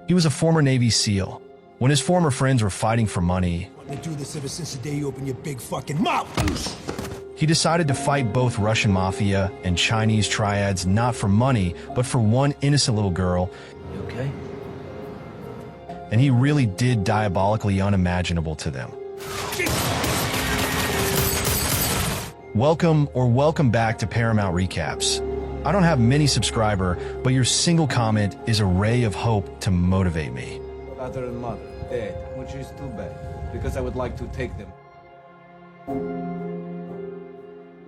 He was a former Navy SEAL. When his former friends were fighting for money, I do this ever since the day you opened your big fucking mouth. he decided to fight both Russian mafia and Chinese triads not for money, but for one innocent little girl. You okay? And he really did diabolically unimaginable to them. Welcome back to Paramount Recaps. I don't have many subscribers, but your single comment is a ray of hope to motivate me. Father and mother, dead, which is too bad, because I would like to take them.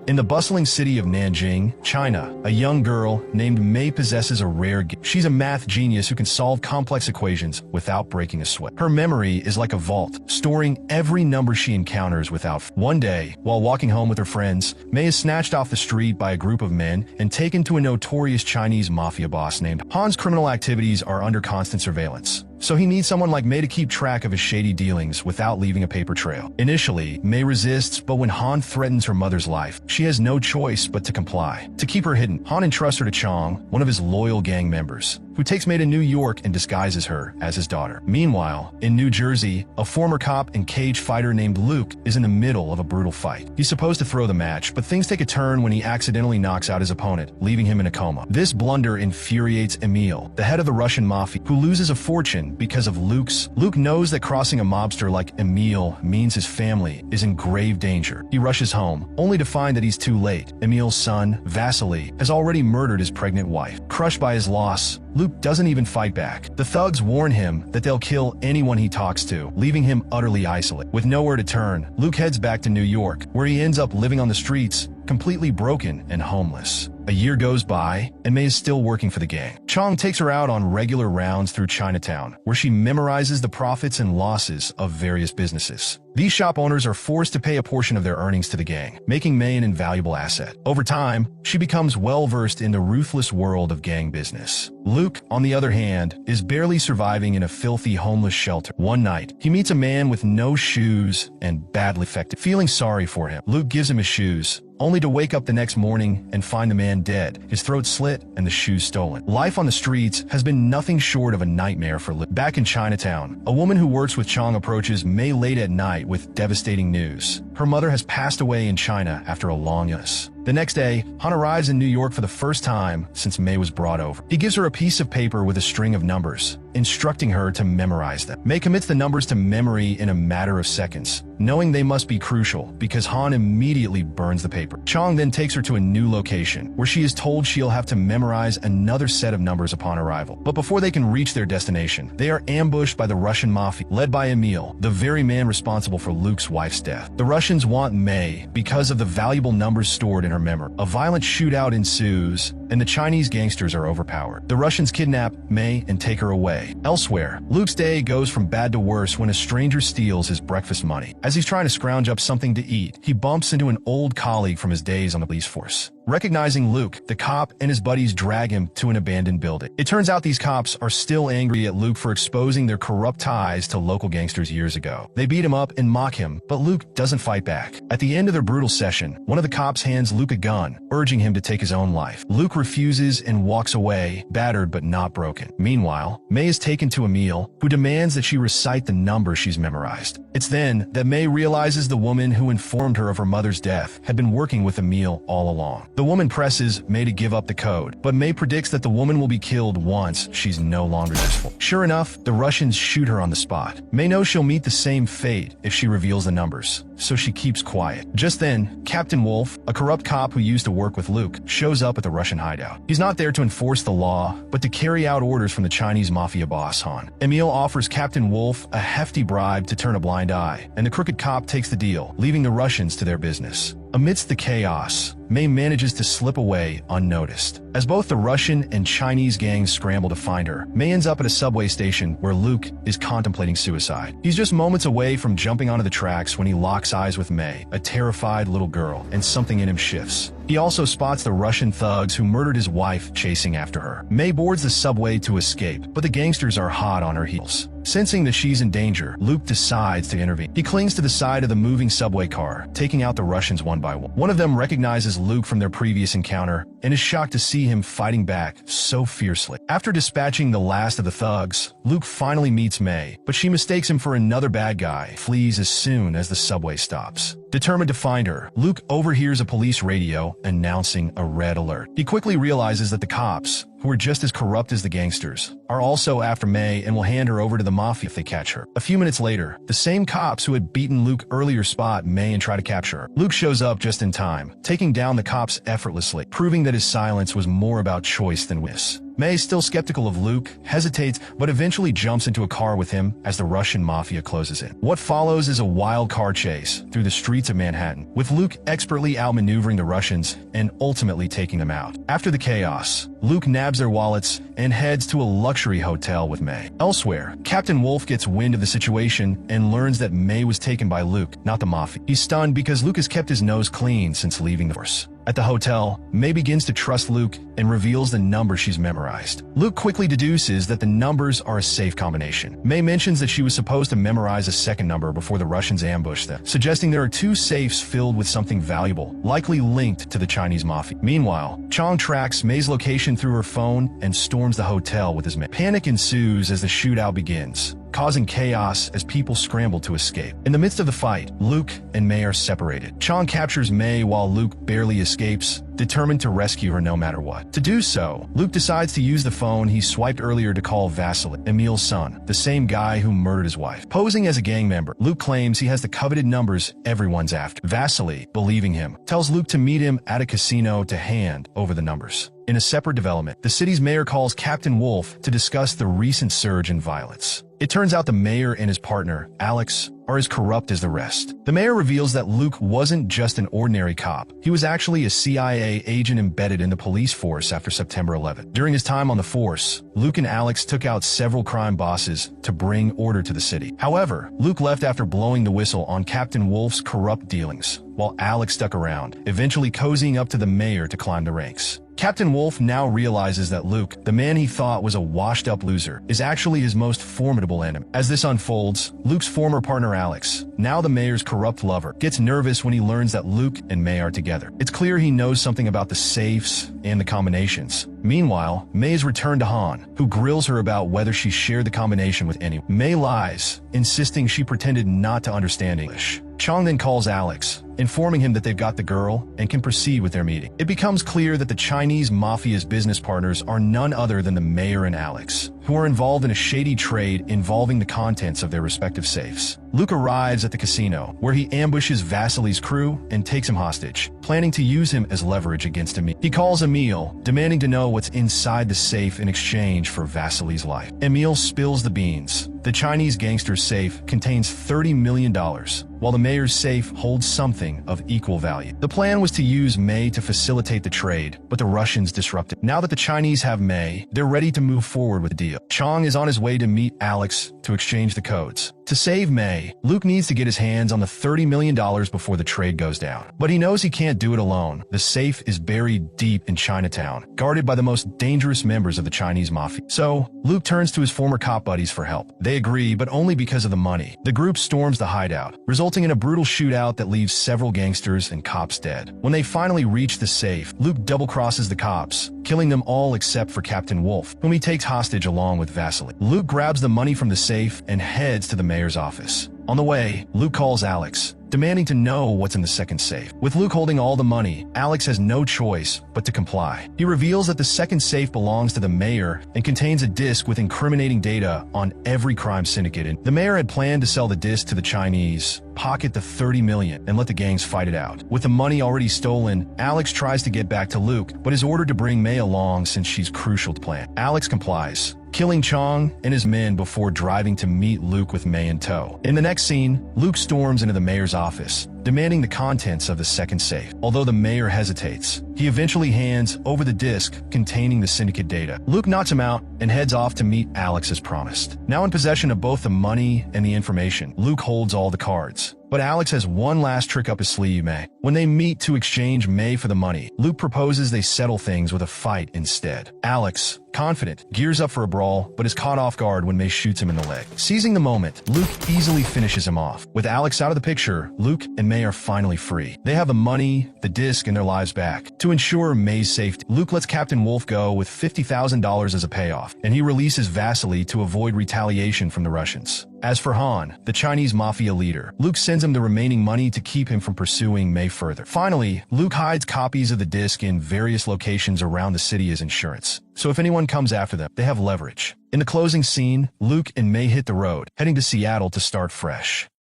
In the bustling city of Nanjing, China, a young girl named Mei possesses a rare gift. She's a math genius who can solve complex equations without breaking a sweat. Her memory is like a vault, storing every number she encounters without. One day, while walking home with her friends, Mei is snatched off the street by a group of men and taken to a notorious Chinese mafia boss named Han's. Criminal activities are under constant surveillance, so he needs someone like Mei to keep track of his shady dealings without leaving a paper trail. Initially, Mei resists, but when Han threatens her mother's life, she has no choice but to comply. To keep her hidden, Han entrusts her to Chong, one of his loyal gang members, who takes Mei to New York and disguises her as his daughter. Meanwhile, in New Jersey, a former cop and cage fighter named Luke is in the middle of a brutal fight. He's supposed to throw the match, but things take a turn when he accidentally knocks out his opponent, leaving him in a coma. This blunder infuriates Emil, the head of the Russian mafia, who loses a fortune because of Luke's. Luke knows that crossing a mobster like Emil means his family is in grave danger. He rushes home, only to find that he's too late. Emil's son, Vasily, has already murdered his pregnant wife. Crushed by his loss, Luke doesn't even fight back. The thugs warn him that they'll kill anyone he talks to, leaving him utterly isolated. With nowhere to turn, Luke heads back to New York, where he ends up living on the streets, completely broken and homeless. A year goes by, and Mei is still working for the gang. Chong takes her out on regular rounds through Chinatown, where she memorizes the profits and losses of various businesses. These shop owners are forced to pay a portion of their earnings to the gang, making Mei an invaluable asset. Over time, she becomes well-versed in the ruthless world of gang business. Luke, on the other hand, is barely surviving in a filthy homeless shelter. One night, he meets a man with no shoes and badly affected. Feeling sorry for him, Luke gives him his shoes, only to wake up the next morning and find the man dead, his throat slit and the shoes stolen. Life on the streets has been nothing short of a nightmare for Luke. Back in Chinatown, a woman who works with Chong approaches Mei late at night with devastating news. Her mother has passed away in China after a long illness. The next day, Han arrives in New York for the first time since Mei was brought over. He gives her a piece of paper with a string of numbers, instructing her to memorize them. Mei commits the numbers to memory in a matter of seconds, knowing they must be crucial because Han immediately burns the paper. Chong then takes her to a new location, where she is told she'll have to memorize another set of numbers upon arrival. But before they can reach their destination, they are ambushed by the Russian mafia, led by Emil, the very man responsible for Luke's wife's death. The Russians want Mei because of the valuable numbers stored in her memory. A violent shootout ensues, and the Chinese gangsters are overpowered. The Russians kidnap Mei and take her away. Elsewhere, Luke's day goes from bad to worse when a stranger steals his breakfast money. As he's trying to scrounge up something to eat, he bumps into an old colleague from his days on the police force. Recognizing Luke, the cop and his buddies drag him to an abandoned building. It turns out these cops are still angry at Luke for exposing their corrupt ties to local gangsters years ago. They beat him up and mock him, but Luke doesn't fight back. At the end of their brutal session, one of the cops hands Luke a gun, urging him to take his own life. Luke refuses and walks away, battered but not broken. Meanwhile, Mei is taken to Emil, who demands that she recite the numbers she's memorized. It's then that Mei realizes the woman who informed her of her mother's death had been working with Emil all along. The woman presses Mei to give up the code, but Mei predicts that the woman will be killed once she's no longer useful. Sure enough, the Russians shoot her on the spot. Mei knows she'll meet the same fate if she reveals the numbers, so she keeps quiet. Just then, Captain Wolf, a corrupt cop who used to work with Luke, shows up at the Russian hideout. He's not there to enforce the law, but to carry out orders from the Chinese mafia boss Han. Emil offers Captain Wolf a hefty bribe to turn a blind eye, and the crooked cop takes the deal, leaving the Russians to their business. Amidst the chaos, Mei manages to slip away unnoticed. As both the Russian and Chinese gangs scramble to find her, Mei ends up at a subway station where Luke is contemplating suicide. He's just moments away from jumping onto the tracks when he locks eyes with Mei, a terrified little girl, and something in him shifts. He also spots the Russian thugs who murdered his wife chasing after her. Mei boards the subway to escape, but the gangsters are hot on her heels. Sensing that she's in danger, Luke decides to intervene. He clings to the side of the moving subway car, taking out the Russians one by one. One of them recognizes Luke from their previous encounter and is shocked to see him fighting back so fiercely. After dispatching the last of the thugs, Luke finally meets May, but she mistakes him for another bad guy, flees as soon as the subway stops. Determined to find her, Luke overhears a police radio announcing a red alert. He quickly realizes that the cops, who are just as corrupt as the gangsters, are also after May and will hand her over to the mafia if they catch her. A few minutes later, the same cops who had beaten Luke earlier spot May and try to capture her. Luke shows up just in time, taking down the cops effortlessly, proving that his silence was more about choice than wis. May, still skeptical of Luke, hesitates but eventually jumps into a car with him as the Russian mafia closes in. What follows is a wild car chase through the streets of Manhattan, with Luke expertly outmaneuvering the Russians and ultimately taking them out. After the chaos, Luke nabs their wallets and heads to a luxury hotel with May. Elsewhere, Captain Wolf gets wind of the situation and learns that May was taken by Luke, not the mafia. He's stunned because Luke has kept his nose clean since leaving the force. At the hotel, May begins to trust Luke and reveals the number she's memorized. Luke quickly deduces that the numbers are a safe combination. May mentions that she was supposed to memorize a second number before the Russians ambush them, suggesting there are two safes filled with something valuable, likely linked to the Chinese mafia. Meanwhile, Chong tracks May's location through her phone and storms the hotel with his men. Panic ensues as the shootout begins, causing chaos as people scramble to escape. In the midst of the fight, Luke and May are separated. Chong captures May while Luke barely escapes, determined to rescue her no matter what. To do so, Luke decides to use the phone he swiped earlier to call Vasily, Emil's son, the same guy who murdered his wife. Posing as a gang member, Luke claims he has the coveted numbers everyone's after. Vasily, believing him, tells Luke to meet him at a casino to hand over the numbers. In a separate development, the city's mayor calls Captain Wolf to discuss the recent surge in violence. It turns out the mayor and his partner, Alex, are as corrupt as the rest. The mayor reveals that Luke wasn't just an ordinary cop. He was actually a CIA agent embedded in the police force after September 11th. During his time on the force, Luke and Alex took out several crime bosses to bring order to the city. However, Luke left after blowing the whistle on Captain Wolf's corrupt dealings, while Alex stuck around, eventually cozying up to the mayor to climb the ranks. Captain Wolf now realizes that Luke, the man he thought was a washed-up loser, is actually his most formidable enemy. As this unfolds, Luke's former partner Alex, now the mayor's corrupt lover, gets nervous when he learns that Luke and May are together. It's clear he knows something about the safes and the combinations. Meanwhile, May is returned to Han, who grills her about whether she shared the combination with anyone. May lies, insisting she pretended not to understand English. Chong then calls Alex, informing him that they've got the girl and can proceed with their meeting. It becomes clear that the Chinese mafia's business partners are none other than the mayor and Alex, who are involved in a shady trade involving the contents of their respective safes. Luke arrives at the casino, where he ambushes Vasily's crew and takes him hostage, planning to use him as leverage against Emil. He calls Emil, demanding to know what's inside the safe in exchange for Vasily's life. Emil spills the beans. The Chinese gangster's safe contains $30 million, while the mayor's safe holds something of equal value. The plan was to use May to facilitate the trade, but the Russians disrupted. Now that the Chinese have May, they're ready to move forward with the deal. Chong is on his way to meet Alex to exchange the codes. To save May, Luke needs to get his hands on the $30 million before the trade goes down. But he knows he can't do it alone. The safe is buried deep in Chinatown, guarded by the most dangerous members of the Chinese mafia. So, Luke turns to his former cop buddies for help. They agree, but only because of the money. The group storms the hideout, resulting in a brutal shootout that leaves several gangsters and cops dead. When they finally reach the safe, Luke double-crosses the cops, killing them all except for Captain Wolf, whom he takes hostage along with Vasily. Luke grabs the money from the safe and heads to the mayor's office. On the way, Luke calls Alex, demanding to know what's in the second safe. With Luke holding all the money, Alex has no choice but to comply. He reveals that the second safe belongs to the mayor and contains a disc with incriminating data on every crime syndicate. The mayor had planned to sell the disc to the Chinese, pocket the $30 million, and let the gangs fight it out. With the money already stolen, Alex tries to get back to Luke, but is ordered to bring May along since she's crucial to plan. Alex complies, killing Chong and his men before driving to meet Luke with May in tow. In the next scene, Luke storms into the mayor's office, demanding the contents of the second safe. Although the mayor hesitates, he eventually hands over the disc containing the syndicate data. Luke knocks him out and heads off to meet Alex as promised. Now in possession of both the money and the information, Luke holds all the cards, But Alex has one last trick up his sleeve, May. When they meet to exchange May for the money, Luke proposes they settle things with a fight instead. Alex, confident, gears up for a brawl, but is caught off guard when May shoots him in the leg. Seizing the moment, Luke easily finishes him off. With Alex out of the picture, Luke and May are finally free. They have the money, the disc, and their lives back. To ensure May's safety, Luke lets Captain Wolf go with $50,000 as a payoff, and he releases Vasily to avoid retaliation from the Russians. As for Han, the Chinese mafia leader, Luke sends him the remaining money to keep him from pursuing May further. Finally, Luke hides copies of the disc in various locations around the city as insurance. So if anyone comes after them, they have leverage. In the closing scene, Luke and May hit the road, heading to Seattle to start fresh.